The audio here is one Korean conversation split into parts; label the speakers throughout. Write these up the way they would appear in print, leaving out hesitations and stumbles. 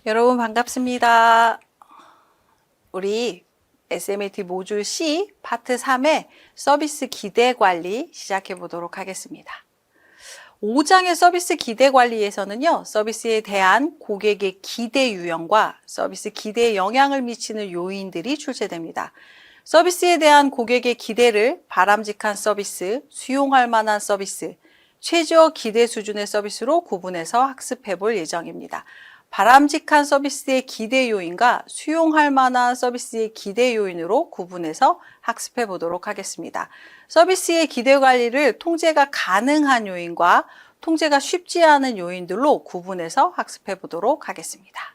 Speaker 1: 여러분 반갑습니다. 우리 SMAT 모듈 C 파트 3의 서비스 기대 관리 시작해 보도록 하겠습니다. 5장의 서비스 기대 관리에서는요, 서비스에 대한 고객의 기대 유형과 서비스 기대에 영향을 미치는 요인들이 출제됩니다. 서비스에 대한 고객의 기대를 바람직한 서비스, 수용할 만한 서비스, 최저 기대 수준의 서비스로 구분해서 학습해 볼 예정입니다. 바람직한 서비스의 기대 요인과 수용할 만한 서비스의 기대 요인으로 구분해서 학습해 보도록 하겠습니다. 서비스의 기대 관리를 통제가 가능한 요인과 통제가 쉽지 않은 요인들로 구분해서 학습해 보도록 하겠습니다.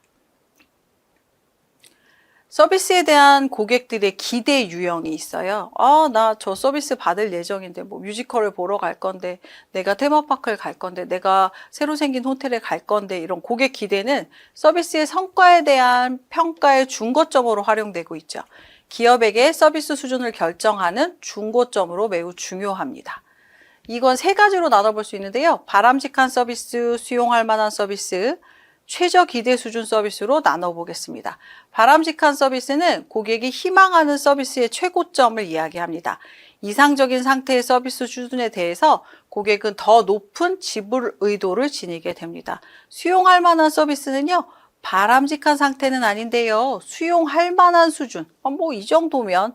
Speaker 1: 서비스에 대한 고객들의 기대 유형이 있어요. 나 저 서비스 받을 예정인데, 뮤지컬을 보러 갈 건데, 내가 테마파크를 갈 건데, 내가 새로 생긴 호텔에 갈 건데, 이런 고객 기대는 서비스의 성과에 대한 평가의 중거점으로 활용되고 있죠. 기업에게 서비스 수준을 결정하는 중고점으로 매우 중요합니다. 이건 세 가지로 나눠볼 수 있는데요. 바람직한 서비스, 수용할 만한 서비스, 최저 기대 수준 서비스로 나눠보겠습니다. 바람직한 서비스는 고객이 희망하는 서비스의 최고점을 이야기합니다. 이상적인 상태의 서비스 수준에 대해서 고객은 더 높은 지불 의도를 지니게 됩니다. 수용할 만한 서비스는요, 바람직한 상태는 아닌데요, 수용할 만한 수준, 이 정도면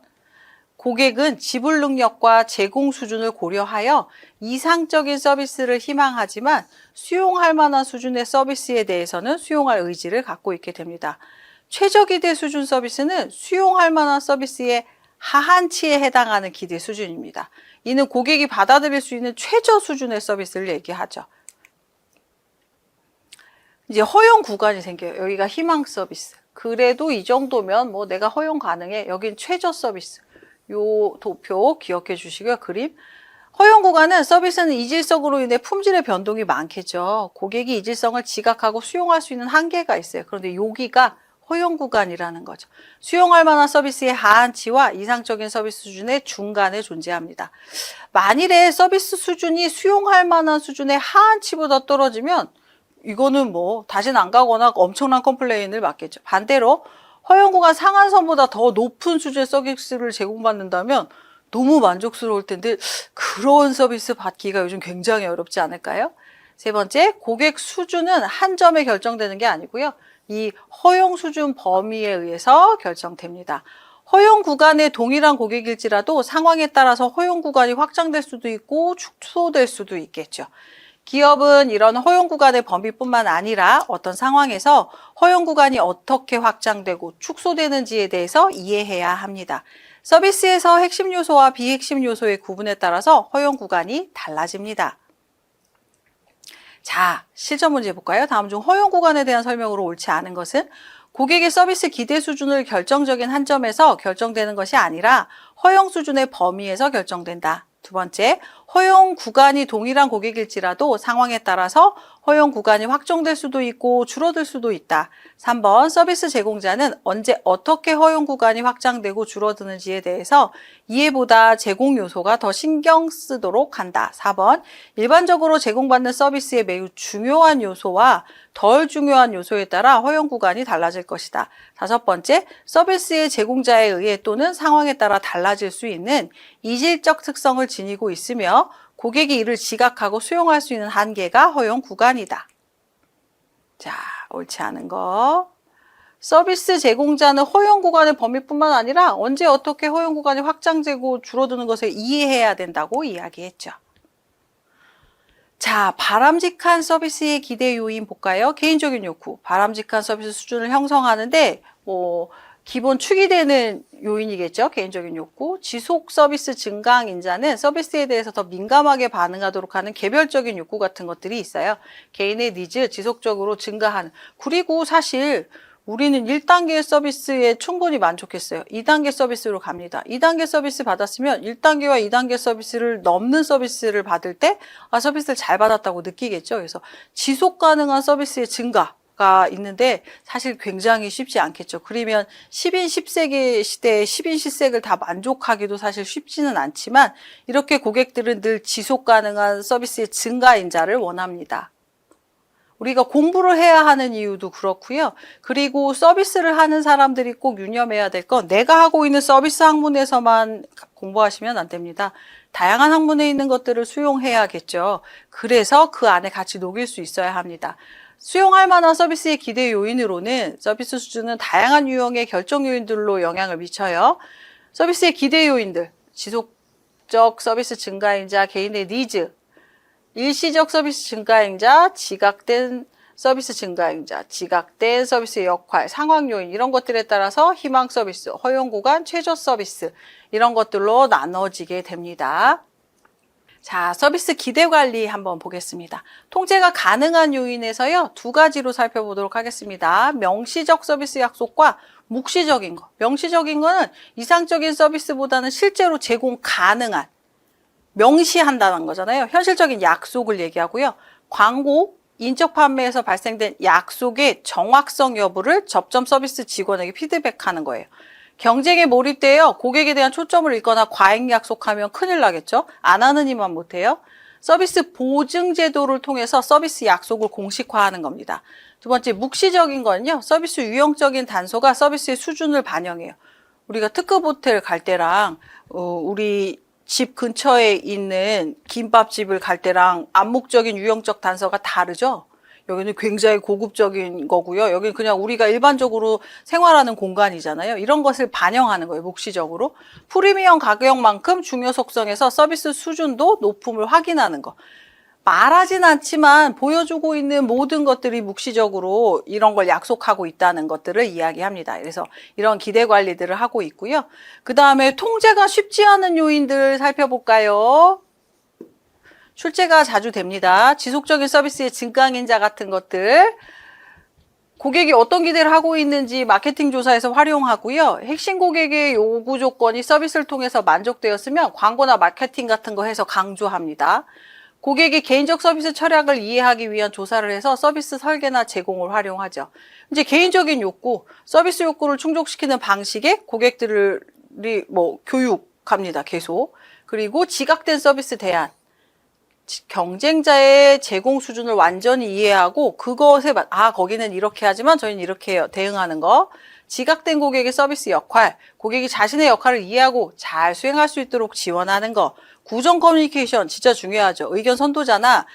Speaker 1: 고객은 지불 능력과 제공 수준을 고려하여 이상적인 서비스를 희망하지만 수용할 만한 수준의 서비스에 대해서는 수용할 의지를 갖고 있게 됩니다. 최저 기대 수준 서비스는 수용할 만한 서비스의 하한치에 해당하는 기대 수준입니다. 이는 고객이 받아들일 수 있는 최저 수준의 서비스를 얘기하죠. 이제 허용 구간이 생겨요. 여기가 희망 서비스. 그래도 이 정도면 내가 허용 가능해. 여긴 최저 서비스. 요 도표 기억해 주시고요. 그림. 허용 구간은 서비스는 이질성으로 인해 품질의 변동이 많겠죠. 고객이 이질성을 지각하고 수용할 수 있는 한계가 있어요. 그런데 여기가 허용 구간이라는 거죠. 수용할 만한 서비스의 하한치와 이상적인 서비스 수준의 중간에 존재합니다. 만일에 서비스 수준이 수용할 만한 수준의 하한치보다 떨어지면 이거는 다시는 안 가거나 엄청난 컴플레인을 받겠죠. 반대로 허용 구간 상한선보다 더 높은 수준의 서비스를 제공받는다면 너무 만족스러울 텐데 그런 서비스 받기가 요즘 굉장히 어렵지 않을까요? 세 번째, 고객 수준은 한 점에 결정되는 게 아니고요. 이 허용 수준 범위에 의해서 결정됩니다. 허용 구간의 동일한 고객일지라도 상황에 따라서 허용 구간이 확장될 수도 있고 축소될 수도 있겠죠. 기업은 이런 허용 구간의 범위뿐만 아니라 어떤 상황에서 허용 구간이 어떻게 확장되고 축소되는지에 대해서 이해해야 합니다. 서비스에서 핵심 요소와 비핵심 요소의 구분에 따라서 허용 구간이 달라집니다. 자, 실전 문제 볼까요? 다음 중 허용 구간에 대한 설명으로 옳지 않은 것은 고객의 서비스 기대 수준을 결정적인 한 점에서 결정되는 것이 아니라 허용 수준의 범위에서 결정된다. 두 번째, 허용 구간이 동일한 고객일지라도 상황에 따라서 허용 구간이 확정될 수도 있고 줄어들 수도 있다. 3번, 서비스 제공자는 언제 어떻게 허용 구간이 확장되고 줄어드는지에 대해서 이해보다 제공 요소가 더 신경 쓰도록 한다. 4번, 일반적으로 제공받는 서비스의 매우 중요한 요소와 덜 중요한 요소에 따라 허용 구간이 달라질 것이다. 5번째, 서비스의 제공자에 의해 또는 상황에 따라 달라질 수 있는 이질적 특성을 지니고 있으며 고객이 이를 지각하고 수용할 수 있는 한계가 허용 구간이다. 자, 옳지 않은 거. 서비스 제공자는 허용 구간의 범위뿐만 아니라 언제 어떻게 허용 구간이 확장되고 줄어드는 것을 이해해야 된다고 이야기했죠. 자, 바람직한 서비스의 기대 요인 볼까요? 개인적인 욕구, 바람직한 서비스 수준을 형성하는데 기본 축이 되는 요인이겠죠. 개인적인 욕구. 지속 서비스 증강 인자는 서비스에 대해서 더 민감하게 반응하도록 하는 개별적인 욕구 같은 것들이 있어요. 개인의 니즈 지속적으로 증가하는. 그리고 사실 우리는 1단계 서비스에 충분히 만족했어요. 2단계 서비스로 갑니다. 2단계 서비스 받았으면 1단계와 2단계 서비스를 넘는 서비스를 받을 때 서비스를 잘 받았다고 느끼겠죠. 그래서 지속 가능한 서비스의 증가가 있는데 사실 굉장히 쉽지 않겠죠. 그러면 10인 10세기 시대에 10인 10색을 다 만족하기도 사실 쉽지는 않지만 이렇게 고객들은 늘 지속 가능한 서비스의 증가 인자를 원합니다. 우리가 공부를 해야 하는 이유도 그렇고요. 그리고 서비스를 하는 사람들이 꼭 유념해야 될 건 내가 하고 있는 서비스 학문에서만 공부하시면 안 됩니다. 다양한 학문에 있는 것들을 수용해야겠죠. 그래서 그 안에 같이 녹일 수 있어야 합니다. 수용할 만한 서비스의 기대 요인으로는 서비스 수준은 다양한 유형의 결정 요인들로 영향을 미쳐요. 서비스의 기대 요인들, 지속적 서비스 증가인자, 개인의 니즈, 일시적 서비스 증가인자, 지각된 서비스 증가인자, 지각된 서비스의 역할, 상황 요인 이런 것들에 따라서 희망 서비스, 허용 구간, 최저 서비스 이런 것들로 나눠지게 됩니다. 자, 서비스 기대 관리 한번 보겠습니다. 통제가 가능한 요인에서요, 두 가지로 살펴보도록 하겠습니다. 명시적 서비스 약속과 묵시적인 거. 명시적인 거는 이상적인 서비스보다는 실제로 제공 가능한, 명시한다는 거잖아요. 현실적인 약속을 얘기하고요. 광고, 인적 판매에서 발생된 약속의 정확성 여부를 접점 서비스 직원에게 피드백하는 거예요. 경쟁에 몰입되어 고객에 대한 초점을 잃거나 과잉 약속하면 큰일 나겠죠. 안 하는 이만 못해요. 서비스 보증 제도를 통해서 서비스 약속을 공식화하는 겁니다. 두 번째, 묵시적인 건요. 서비스 유형적인 단서가 서비스의 수준을 반영해요. 우리가 특급 호텔 갈 때랑 우리 집 근처에 있는 김밥집을 갈 때랑 암묵적인 유형적 단서가 다르죠. 여기는 굉장히 고급적인 거고요. 여기는 그냥 우리가 일반적으로 생활하는 공간이잖아요. 이런 것을 반영하는 거예요. 묵시적으로. 프리미엄 가격만큼 중요 속성에서 서비스 수준도 높음을 확인하는 거. 말하진 않지만 보여주고 있는 모든 것들이 묵시적으로 이런 걸 약속하고 있다는 것들을 이야기합니다. 그래서 이런 기대 관리들을 하고 있고요. 그 다음에 통제가 쉽지 않은 요인들 살펴볼까요? 출제가 자주 됩니다. 지속적인 서비스의 증강인자 같은 것들. 고객이 어떤 기대를 하고 있는지 마케팅 조사에서 활용하고요. 핵심 고객의 요구 조건이 서비스를 통해서 만족되었으면 광고나 마케팅 같은 거 해서 강조합니다. 고객이 개인적 서비스 철학을 이해하기 위한 조사를 해서 서비스 설계나 제공을 활용하죠. 이제 개인적인 욕구, 서비스 욕구를 충족시키는 방식에 고객들이 교육합니다. 계속. 그리고 지각된 서비스 대안. 경쟁자의 제공 수준을 완전히 이해하고 그것에 거기는 이렇게 하지만 저희는 이렇게 해요. 대응하는 거. 지각된 고객의 서비스 역할, 고객이 자신의 역할을 이해하고 잘 수행할 수 있도록 지원하는 거. 구정 커뮤니케이션 진짜 중요하죠. 의견 선도자나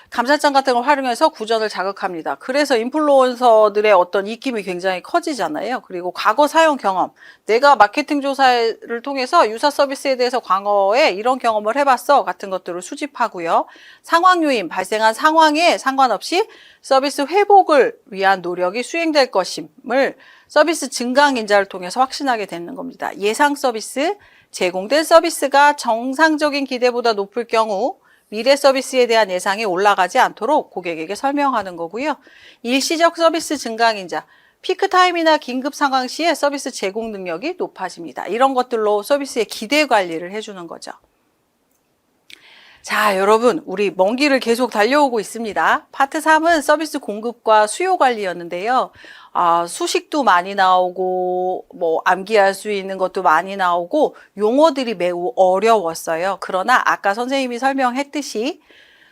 Speaker 1: 감사장 같은 걸 활용해서 구전을 자극합니다. 그래서 인플루언서들의 어떤 입김이 굉장히 커지잖아요. 그리고 과거 사용 경험. 내가 마케팅 조사를 통해서 유사 서비스에 대해서 과거에 이런 경험을 해봤어 같은 것들을 수집하고요. 상황 요인, 발생한 상황에 상관없이 서비스 회복을 위한 노력이 수행될 것임을 서비스 증강 인자를 통해서 확신하게 되는 겁니다. 예상 서비스, 제공된 서비스가 정상적인 기대보다 높을 경우 미래 서비스에 대한 예상이 올라가지 않도록 고객에게 설명하는 거고요. 일시적 서비스 증강인자, 피크타임이나 긴급 상황 시에 서비스 제공 능력이 높아집니다. 이런 것들로 서비스의 기대 관리를 해주는 거죠. 자, 여러분, 우리 먼 길을 계속 달려오고 있습니다. 파트 3은 서비스 공급과 수요 관리였는데요. 수식도 많이 나오고, 암기할 수 있는 것도 많이 나오고, 용어들이 매우 어려웠어요. 그러나 아까 선생님이 설명했듯이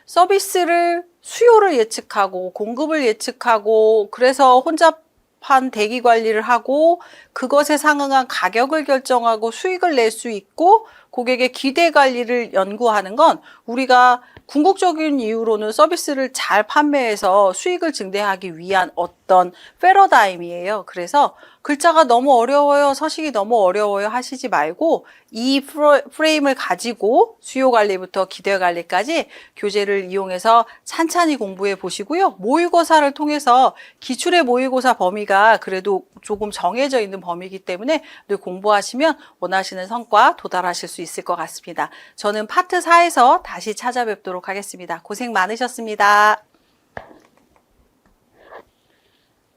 Speaker 1: 서비스를, 수요를 예측하고, 공급을 예측하고, 그래서 혼잡한 대기 관리를 하고, 그것에 상응한 가격을 결정하고 수익을 낼 수 있고, 고객의 기대 관리를 연구하는 건 우리가 궁극적인 이유로는 서비스를 잘 판매해서 수익을 증대하기 위한 어떤 패러다임이에요. 그래서 글자가 너무 어려워요, 서식이 너무 어려워요 하시지 말고 이 프레임을 가지고 수요 관리부터 기대 관리까지 교재를 이용해서 찬찬히 공부해 보시고요. 모의고사를 통해서 기출의 모의고사 범위가 그래도 조금 정해져 있는 범위이기 때문에 늘 공부하시면 원하시는 성과 도달하실 수 있을 것 같습니다. 저는 파트 4에서 다시 찾아뵙도록 하겠습니다. 고생 많으셨습니다.